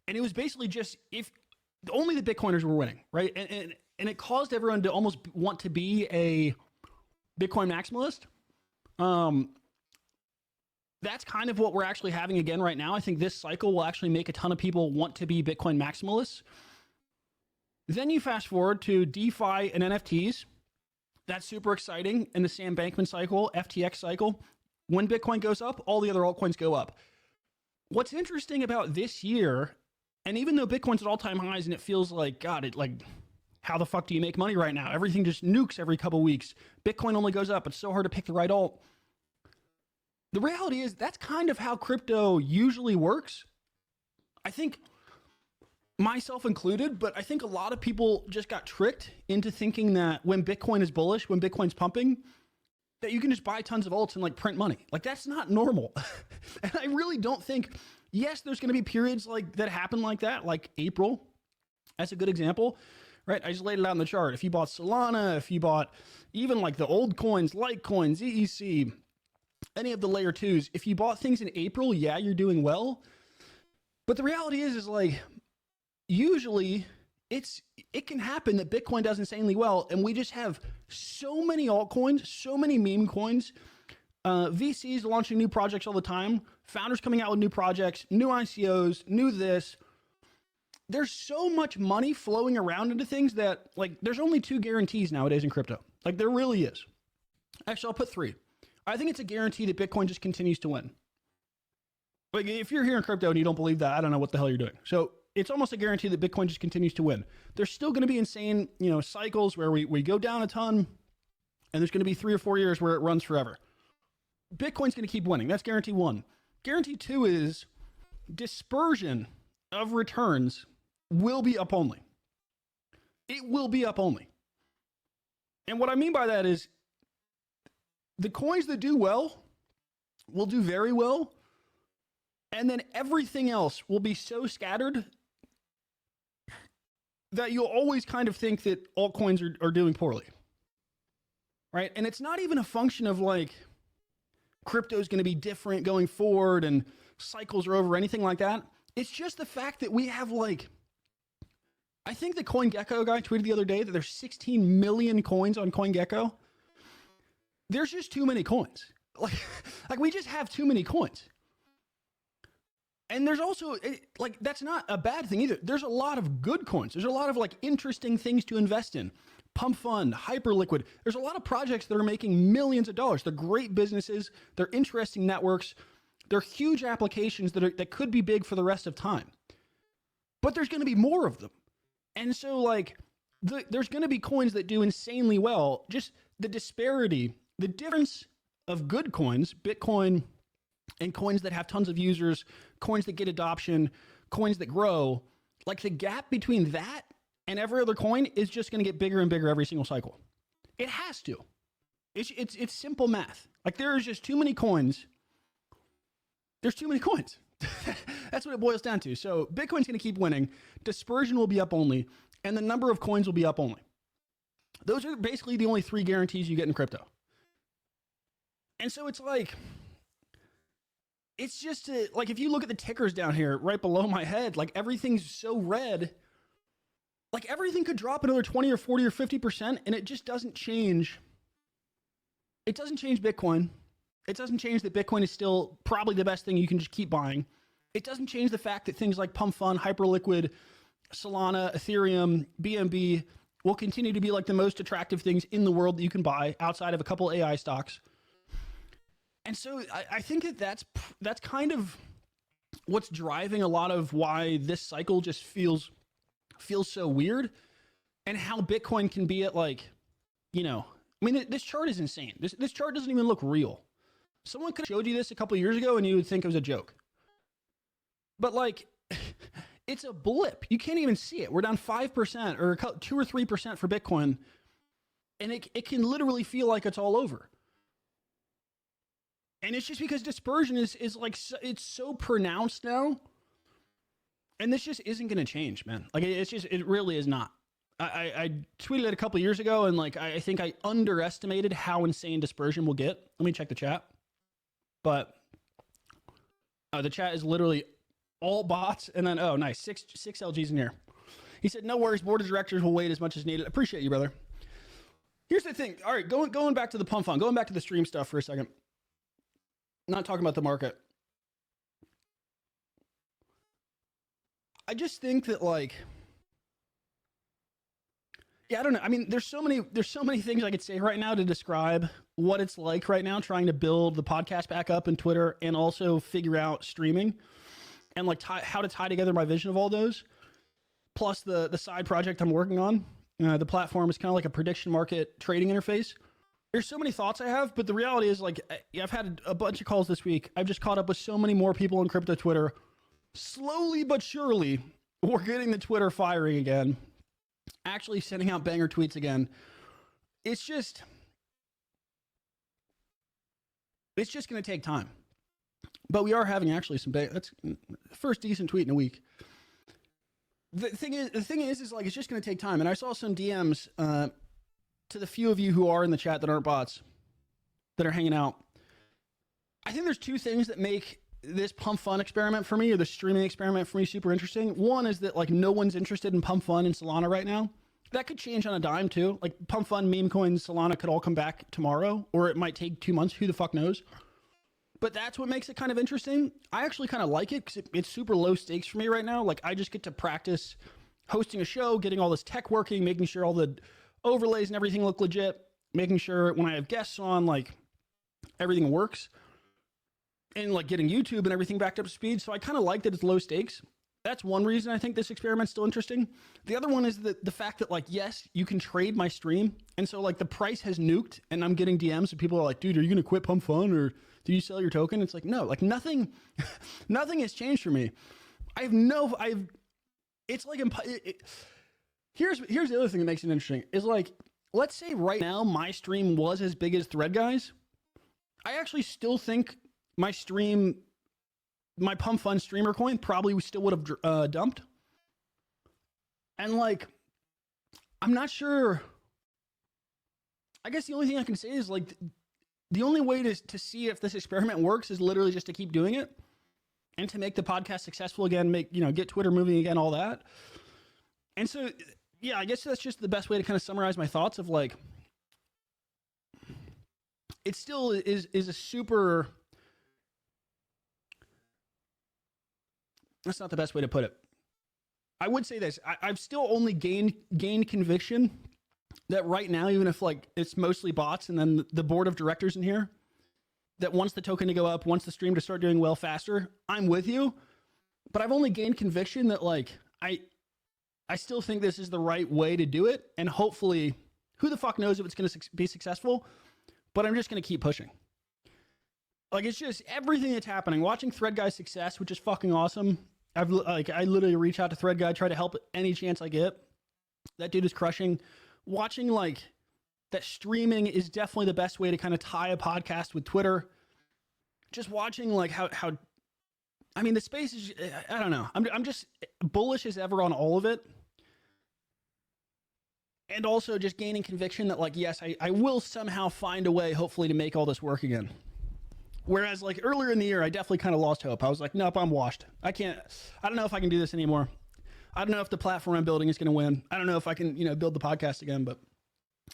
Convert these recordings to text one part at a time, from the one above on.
And it was basically just if only the Bitcoiners were winning, right? And it caused everyone to almost want to be a Bitcoin maximalist. That's kind of what we're actually having again right now. I think this cycle will actually make a ton of people want to be Bitcoin maximalists. Then you fast forward to DeFi and NFTs. That's super exciting. In the Sam Bankman cycle, FTX cycle, when Bitcoin goes up, all the other altcoins go up. What's interesting about this year, and even though Bitcoin's at all-time highs and it feels like, God, how the fuck do you make money right now? Everything just nukes every couple weeks. Bitcoin only goes up. It's so hard to pick the right alt. The reality is that's kind of how crypto usually works. I think, myself included, but I think a lot of people just got tricked into thinking that when Bitcoin is bullish, when Bitcoin's pumping, that you can just buy tons of alts and like print money. Like that's not normal. And I really don't think, yes, there's going to be periods like that happen like that, like April. That's a good example, right? I just laid it out in the chart. If you bought Solana, if you bought even like the old coins, Litecoin, ZEC, any of the layer twos, if you bought things in April, yeah, you're doing well. But the reality is like, usually it can happen that Bitcoin does insanely well, and we just have so many altcoins, so many meme coins, VCs launching new projects all the time, founders coming out with new projects, new ICOs, new this. There's so much money flowing around into things that like there's only 2 guarantees nowadays in crypto. Like there really is. Actually, I'll put 3. I think it's a guarantee that Bitcoin just continues to win. Like if you're here in crypto and you don't believe that, I don't know what the hell you're doing. So it's almost a guarantee that Bitcoin just continues to win. There's still going to be insane, cycles where we go down a ton, and there's going to be 3 or 4 years where it runs forever. Bitcoin's going to keep winning. That's guarantee 1. Guarantee 2 is dispersion of returns will be up only. It will be up only. And what I mean by that is the coins that do well will do very well, and then everything else will be so scattered that you'll always kind of think that altcoins are doing poorly, right? And it's not even a function of like crypto is going to be different going forward and cycles are over, anything like that. It's just the fact that we have like, I think the CoinGecko guy tweeted the other day that there's 16 million coins on CoinGecko. There's just too many coins. Like we just have too many coins. And there's also, like, that's not a bad thing either. There's a lot of good coins. There's a lot of, like, interesting things to invest in. Pump Fund, Hyperliquid. There's a lot of projects that are making millions of dollars. They're great businesses. They're interesting networks. They're huge applications that could be big for the rest of time. But there's going to be more of them. And so, like, there's going to be coins that do insanely well. Just the disparity, the difference of good coins, Bitcoin, and coins that have tons of users, coins that get adoption, coins that grow, like the gap between that and every other coin is just going to get bigger and bigger every single cycle. It has to. It's simple math. Like there's just too many coins. There's too many coins. That's what it boils down to. So Bitcoin's going to keep winning. Dispersion will be up only, and the number of coins will be up only. Those are basically the only 3 guarantees you get in crypto. And so it's like, it's just like if you look at the tickers down here right below my head, like everything's so red. Like everything could drop another 20 or 40 or 50%, and it just doesn't change. It doesn't change Bitcoin. It doesn't change that Bitcoin is still probably the best thing you can just keep buying. It doesn't change the fact that things like Pump Fund, Hyperliquid, Solana, Ethereum, BNB will continue to be like the most attractive things in the world that you can buy outside of a couple AI stocks. And so I think that's kind of what's driving a lot of why this cycle just feels so weird, and how Bitcoin can be at like, I mean, this chart is insane. This chart doesn't even look real. Someone could have showed you this a couple of years ago and you would think it was a joke. But like, it's a blip. You can't even see it. We're down 5% or 2 or 3% for Bitcoin, and it can literally feel like it's all over. And it's just because dispersion is like, it's so pronounced now. And this just isn't going to change, man. Like, it really is not. I tweeted it a couple of years ago, and like, I think I underestimated how insane dispersion will get. Let me check the chat. But the chat is literally all bots, and then, oh, nice, six LGs in here. He said, no worries, board of directors will wait as much as needed. Appreciate you, brother. Here's the thing. All right, going back to the pump fund, going back to the stream stuff for a second. Not talking about the market. I just think that, like, yeah, I don't know. I mean, there's so many things I could say right now to describe what it's like right now trying to build the podcast back up in Twitter and also figure out streaming and like how to tie together my vision of all those. Plus the side project I'm working on. The platform is kind of like a prediction market trading interface. There's so many thoughts I have, but the reality is, like, I've had a bunch of calls this week. I've just caught up with so many more people in crypto Twitter. Slowly but surely, we're getting the Twitter firing again. Actually sending out banger tweets again. It's just going to take time. But we are having actually some that's the first decent tweet in a week. The thing is like, it's just going to take time. And I saw some DMs to the few of you who are in the chat that aren't bots, that are hanging out. I think there's two things that make this pump fun experiment for me, or the streaming experiment for me, super interesting. One is that, like, no one's interested in pump fun and Solana right now. That could change on a dime too. Like, pump fun, meme coins, Solana could all come back tomorrow, or it might take 2 months. Who the fuck knows? But that's what makes it kind of interesting. I actually kind of like it because it's super low stakes for me right now. Like, I just get to practice hosting a show, getting all this tech working, making sure all the overlays and everything look legit, making sure when I have guests on, like, everything works, and like getting YouTube and everything backed up to speed. So I kind of like that it's low stakes. That's one reason I think this experiment's still interesting. The other one is the fact that, like, yes, you can trade my stream. And so, like, the price has nuked and I'm getting DMs and people are like, dude, are you going to quit Pump Fun, or do you sell your token? It's like, no, like, nothing has changed for me. It's like, here's the other thing that makes it interesting is, like, let's say right now my stream was as big as Thread Guys. I actually still think my Pump Fun streamer coin probably still would have dumped. And, like, I'm not sure. I guess the only thing I can say is, like, the only way to see if this experiment works is literally just to keep doing it and to make the podcast successful again, get Twitter moving again, all that. And so, yeah, I guess that's just the best way to kind of summarize my thoughts of, like, it still is a super... That's not the best way to put it. I would say this. I've still only gained conviction that right now, even if, like, it's mostly bots and then the board of directors in here, that wants the token to go up, wants the stream to start doing well faster, I'm with you. But I've only gained conviction that, like, I still think this is the right way to do it. And hopefully, who the fuck knows if it's going to be successful, but I'm just going to keep pushing. Like, it's just everything that's happening. Watching Thread Guy's success, which is fucking awesome. I literally reach out to Thread Guy, try to help any chance I get. That dude is crushing. Watching, like, that streaming is definitely the best way to kind of tie a podcast with Twitter. Just watching, like, how I mean, the space is, I don't know. I'm just bullish as ever on all of it. And also just gaining conviction that, like, yes, I will somehow find a way, hopefully, to make all this work again. Whereas, like, earlier in the year, I definitely kind of lost hope. I was like, nope, I'm washed. I don't know if I can do this anymore. I don't know if the platform I'm building is going to win. I don't know if I can, build the podcast again, but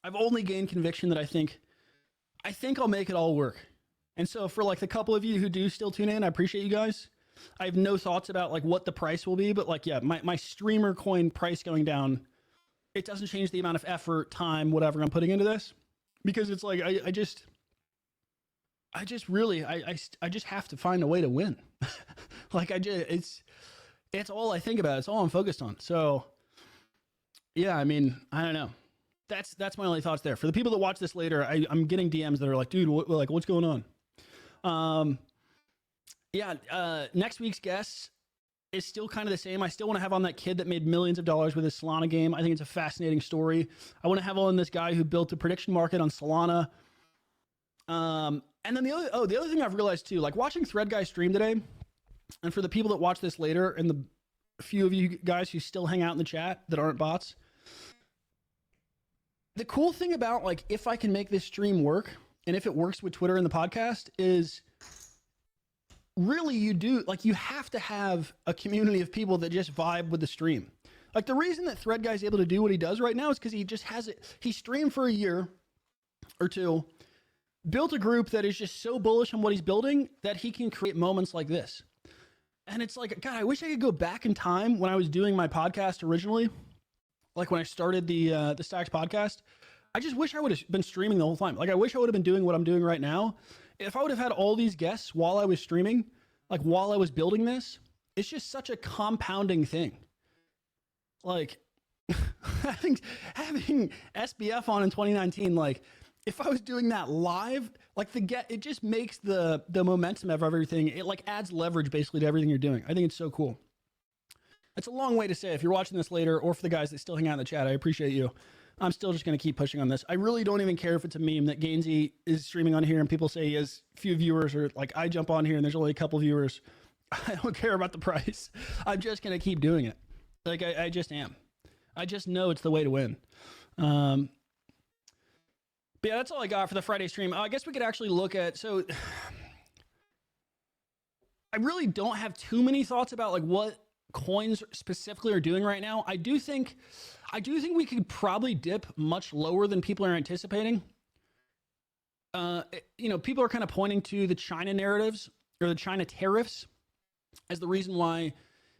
I've only gained conviction that I think I'll make it all work. And so for, like, the couple of you who do still tune in, I appreciate you guys. I have no thoughts about, like, what the price will be, but, like, yeah, my streamer coin price going down, it doesn't change the amount of effort, time, whatever I'm putting into this, because it's like, I just have to find a way to win. Like, it's all I think about. It's all I'm focused on. So yeah, I mean, I don't know. That's my only thoughts there. For the people that watch this later, I'm getting DMs that are like, dude, what's going on? Next week's guest is still kind of the same. I still want to have on that kid that made millions of dollars with his Solana game. I think it's a fascinating story. I want to have on this guy who built a prediction market on Solana. And then the other thing I've realized too, like, watching Thread Guy stream today, and for the people that watch this later, and the few of you guys who still hang out in the chat that aren't bots, the cool thing about, like, if I can make this stream work, and if it works with Twitter and the podcast, is really you do, like, you have to have a community of people that just vibe with the stream. Like, the reason that Thread Guy's able to do what he does right now is because he just has it. He streamed for a year or two, built a group that is just so bullish on what he's building that he can create moments like this. And it's like, God, I wish I could go back in time when I was doing my podcast originally, like when I started the Stacks podcast. I just wish I would have been streaming the whole time. Like, I wish I would have been doing what I'm doing right now. If I would have had all these guests while I was streaming, like while I was building this, it's just such a compounding thing. Like, having SBF on in 2019, like, if I was doing that live, like it just makes the momentum of everything. It like adds leverage basically to everything you're doing. I think it's so cool. It's a long way to say if you're watching this later, or for the guys that still hang out in the chat, I appreciate you. I'm still just going to keep pushing on this. I really don't even care if it's a meme that Gainsey is streaming on here and people say he has few viewers, or like I jump on here and there's only a couple viewers. I don't care about the price. I'm just going to keep doing it. Like I just am. I just know it's the way to win. But yeah, that's all I got for the Friday stream. I guess we could actually look at, so I really don't have too many thoughts about like what coins specifically are doing right now. I do think we could probably dip much lower than people are anticipating. People are kind of pointing to the China narratives or the China tariffs as the reason why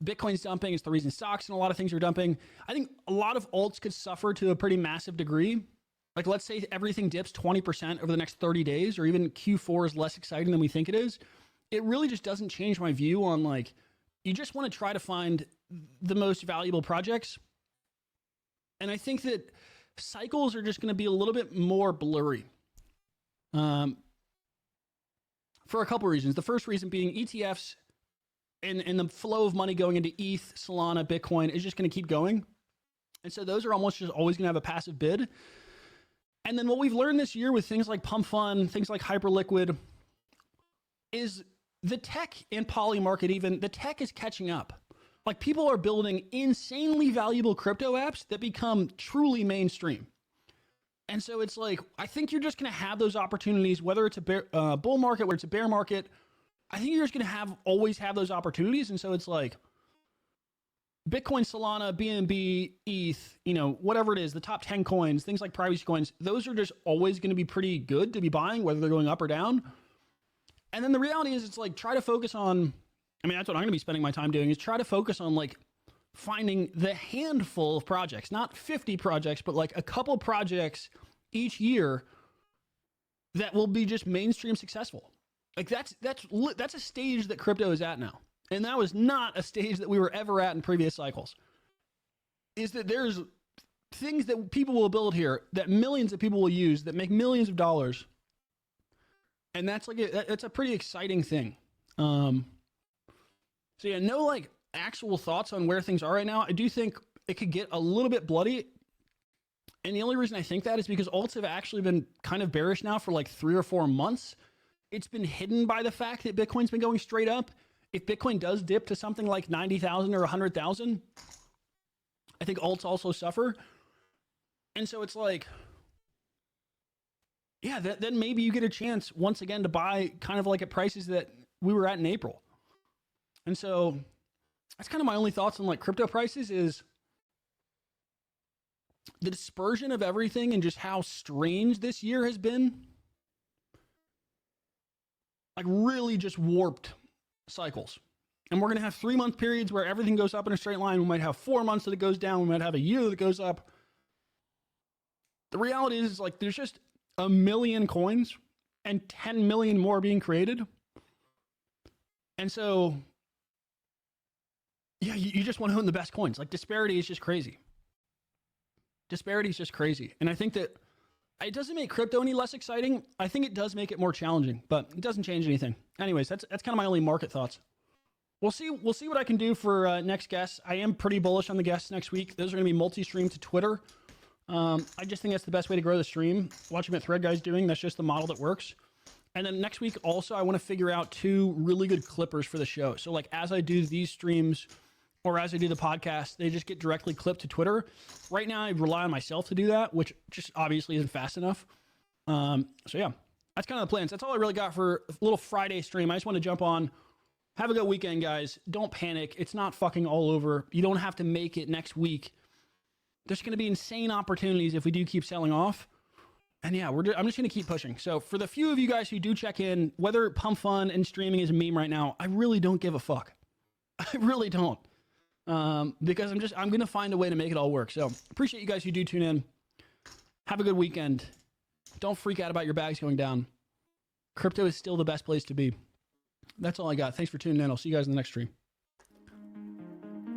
Bitcoin's dumping. It's the reason stocks and a lot of things are dumping. I think a lot of alts could suffer to a pretty massive degree. Like, let's say everything dips 20% over the next 30 days, or even Q4 is less exciting than we think it is. It really just doesn't change my view on, like, you just want to try to find the most valuable projects. And I think that cycles are just going to be a little bit more blurry for a couple of reasons. The first reason being ETFs and the flow of money going into ETH, Solana, Bitcoin is just going to keep going. And so those are almost just always going to have a passive bid. And then what we've learned this year with things like Pump Fund, things like Hyperliquid, is the tech and poly market, even the tech is catching up. Like, people are building insanely valuable crypto apps that become truly mainstream. And so it's like, I think you're just going to have those opportunities, whether it's a bull market, whether it's a bear market. I think you're just going to always have those opportunities. And so it's like Bitcoin, Solana, BNB, ETH, whatever it is, the top 10 coins, things like privacy coins, those are just always going to be pretty good to be buying, whether they're going up or down. And then the reality is, it's like, try to focus on, that's what I'm going to be spending my time doing, is try to focus on like finding the handful of projects, not 50 projects, but like a couple projects each year that will be just mainstream successful. Like, that's a stage that crypto is at now. And that was not a stage that we were ever at in previous cycles. Is that there's things that people will build here that millions of people will use that make millions of dollars. And that's that's a pretty exciting thing. So yeah, no like actual thoughts on where things are right now. I do think it could get a little bit bloody. And the only reason I think that is because alts have actually been kind of bearish now for like 3 or 4 months. It's been hidden by the fact that Bitcoin's been going straight up. If Bitcoin does dip to something like 90,000 or 100,000, I think alts also suffer. And so it's like, yeah, then maybe you get a chance once again to buy kind of like at prices that we were at in April. And so that's kind of my only thoughts on like crypto prices, is the dispersion of everything and just how strange this year has been. Like, really just warped cycles. And we're going to have 3-month periods where everything goes up in a straight line. We might have 4 months that it goes down. We might have a year that goes up. The reality is, like, there's just 1 million coins and 10 million more being created. And so, yeah, you just want to own the best coins. Like, disparity is just crazy. Disparity is just crazy. And I think that it doesn't make crypto any less exciting. I think it does make it more challenging, but it doesn't change anything. Anyways, that's kind of my only market thoughts. We'll see what I can do for next guests. I am pretty bullish on the guests next week. Those are going to be multi-stream to Twitter. I just think that's the best way to grow the stream. Watching what Thread Guy's doing, that's just the model that works. And then next week also, I want to figure out 2 really good clippers for the show. So like, as I do these streams or as I do the podcast, they just get directly clipped to Twitter. Right now, I rely on myself to do that, which just obviously isn't fast enough. So yeah, that's kind of the plans. That's all I really got for a little Friday stream. I just want to jump on, Have a good weekend, guys. Don't panic. It's not fucking all over. You don't have to make it next week. There's going to be insane opportunities if we do keep selling off. And yeah, I'm just going to keep pushing. So for the few of you guys who do check in, whether Pump Fun and streaming is a meme right now, I really don't give a fuck. I really don't. Because I'm going to find a way to make it all work. So appreciate you guys who do tune in. Have a good weekend. Don't freak out about your bags going down. Crypto is still the best place to be. That's all I got. Thanks for tuning in. I'll see you guys in the next stream.